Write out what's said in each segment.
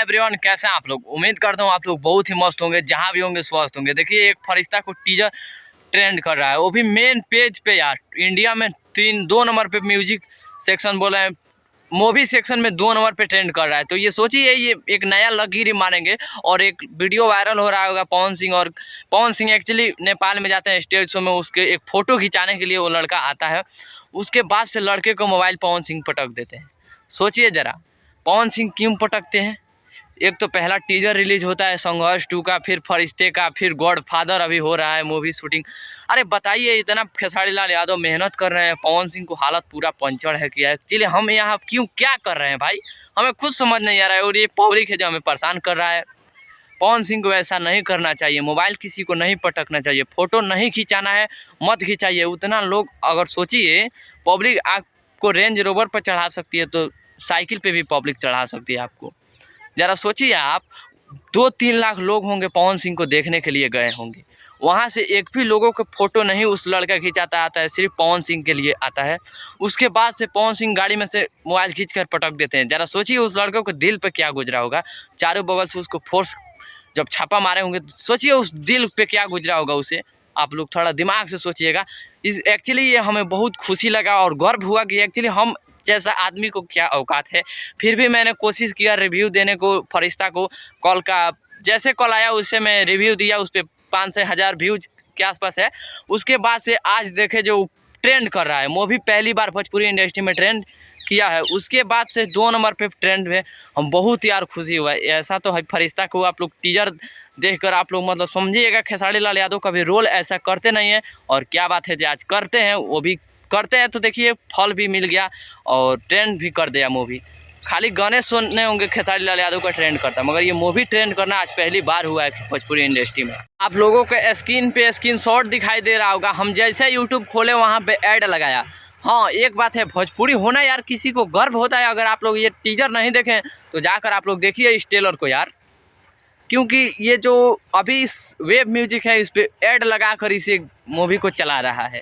Everyone, कैसे हैं आप लोग। उम्मीद करता हूँ आप लोग बहुत ही मस्त होंगे, जहाँ भी होंगे स्वस्थ होंगे। देखिए एक फरिश्ता को टीजर ट्रेंड कर रहा है, वो भी मेन पेज पे यार। इंडिया में 2 नंबर पे म्यूजिक सेक्शन बोला है, मूवी सेक्शन में 2 नंबर पे ट्रेंड कर रहा है। तो ये सोचिए, ये एक नया लकीर मानेंगे। और एक वीडियो वायरल हो रहा होगा पवन सिंह, और पवन सिंह एक्चुअली नेपाल में जाते हैं स्टेज शो में, उसके एक फ़ोटो खिंचाने के लिए वो लड़का आता है। उसके बाद से लड़के को मोबाइल पवन सिंह पटक देते हैं। सोचिए ज़रा, पवन सिंह क्यों पटकते हैं। एक तो पहला टीजर रिलीज होता है संघर्ष 2 का, फिर फरिश्ते का, फिर गॉडफादर अभी हो रहा है मूवी शूटिंग। अरे बताइए, इतना खेसारी लाल यादव मेहनत कर रहे हैं, पवन सिंह को हालत पूरा पंचर है कि एक्चुअली हम यहाँ क्यों क्या कर रहे हैं भाई, हमें खुद समझ नहीं आ रहा है। और ये पब्लिक है जो हमें परेशान कर रहा है। पवन सिंह को ऐसा नहीं करना चाहिए, मोबाइल किसी को नहीं पटकना चाहिए, फ़ोटो नहीं खिंचाना है, मत खिंचाइए। उतना लोग अगर सोचिए, पब्लिक आपको रेंज रोवर पर चढ़ा सकती है तो साइकिल पे भी पब्लिक चढ़ा सकती है आपको। ज़रा सोचिए आप, 2-3 लाख लोग होंगे पवन सिंह को देखने के लिए गए होंगे, वहाँ से एक भी लोगों को फ़ोटो नहीं उस लड़का खिंचाता आता है, सिर्फ पवन सिंह के लिए आता है। उसके बाद से पवन सिंह गाड़ी में से मोबाइल खींच कर पटक देते हैं। ज़रा सोचिए उस लड़के को दिल पे क्या गुजरा होगा। चारों बगल से उसको फोर्स जब छापा मारे होंगे तो सोचिए उस दिल पे क्या गुजरा होगा उसे। आप लोग थोड़ा दिमाग से सोचिएगा। इस एक्चुअली ये हमें बहुत खुशी लगा और गर्व हुआ कि एक्चुअली हम जैसा आदमी को क्या औकात है। फिर भी मैंने कोशिश किया रिव्यू देने को फरिश्ता को। कॉल का जैसे कॉल आया उससे मैं रिव्यू दिया, उस पर 5 से 1000 व्यूज के आसपास है। उसके बाद से आज देखे जो ट्रेंड कर रहा है, मूवी पहली बार भोजपुरी इंडस्ट्री में ट्रेंड किया है, उसके बाद से 2 नंबर पे ट्रेंड में हम बहुत यार खुशी हुआ है। ऐसा तो है फरिश्ता को आप लोग टीजर देखकर आप लोग मतलब समझिएगा, खेसारी लाल यादव का भी रोल ऐसा करते नहीं है। और क्या बात है जो आज करते हैं, वो भी करते हैं तो देखिए फल भी मिल गया और ट्रेंड भी कर दिया मूवी। खाली गाने सुनने होंगे खेसारी लाल यादव का ट्रेंड करता, मगर ये मूवी ट्रेंड करना आज पहली बार हुआ है भोजपुरी इंडस्ट्री में। आप लोगों के स्क्रीन पे स्क्रीनशॉट दिखाई दे रहा होगा, हम जैसे यूट्यूब खोले वहाँ पे ऐड लगाया। हाँ, एक बात है, भोजपुरी होना यार किसी को गर्व होता है। अगर आप लोग ये टीजर नहीं देखें तो जाकर आप लोग देखिए इस ट्रेलर को यार, क्योंकि ये जो अभी इस वेब म्यूजिक है इस पर ऐड लगाकर इसे मूवी को चला रहा है।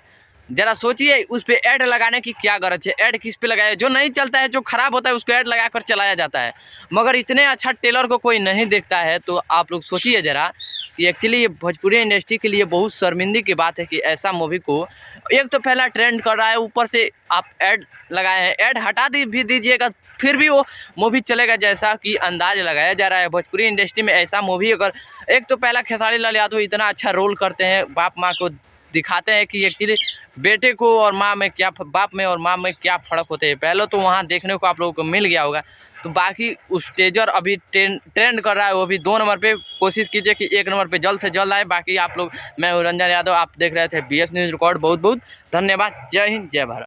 ज़रा सोचिए उस पर ऐड लगाने की क्या गरज है। ऐड किस पे लगाया, जो नहीं चलता है, जो ख़राब होता है उसको ऐड लगाकर चलाया जाता है। मगर इतने अच्छा ट्रेलर को कोई नहीं देखता है। तो आप लोग सोचिए ज़रा कि एक्चुअली ये भोजपुरी इंडस्ट्री के लिए बहुत शर्मिंदगी की बात है कि ऐसा मूवी को एक तो पहला ट्रेंड कर रहा है, ऊपर से आप ऐड लगाए हैं। ऐड हटा भी दीजिएगा फिर भी वो मूवी चलेगा जैसा कि अंदाज लगाया जा रहा है। भोजपुरी इंडस्ट्री में ऐसा मूवी अगर एक तो पहला खेसारी लाल यादव इतना अच्छा रोल करते हैं, बाप माँ को दिखाते हैं कि एक्चुअली बेटे को और माँ में क्या, बाप में और माँ में क्या फ़र्क होते हैं। पहले तो वहाँ देखने को आप लोगों को मिल गया होगा। तो बाकी उस टीजर अभी ट्रेंड कर रहा है, वो भी 2 नंबर पे। कोशिश कीजिए कि 1 नंबर पे जल्द से जल्द आए। बाकी आप लोग, मैं रंजन यादव, आप देख रहे थे BS न्यूज़ रिकॉर्ड। बहुत बहुत धन्यवाद। जय हिंद, जय भारत।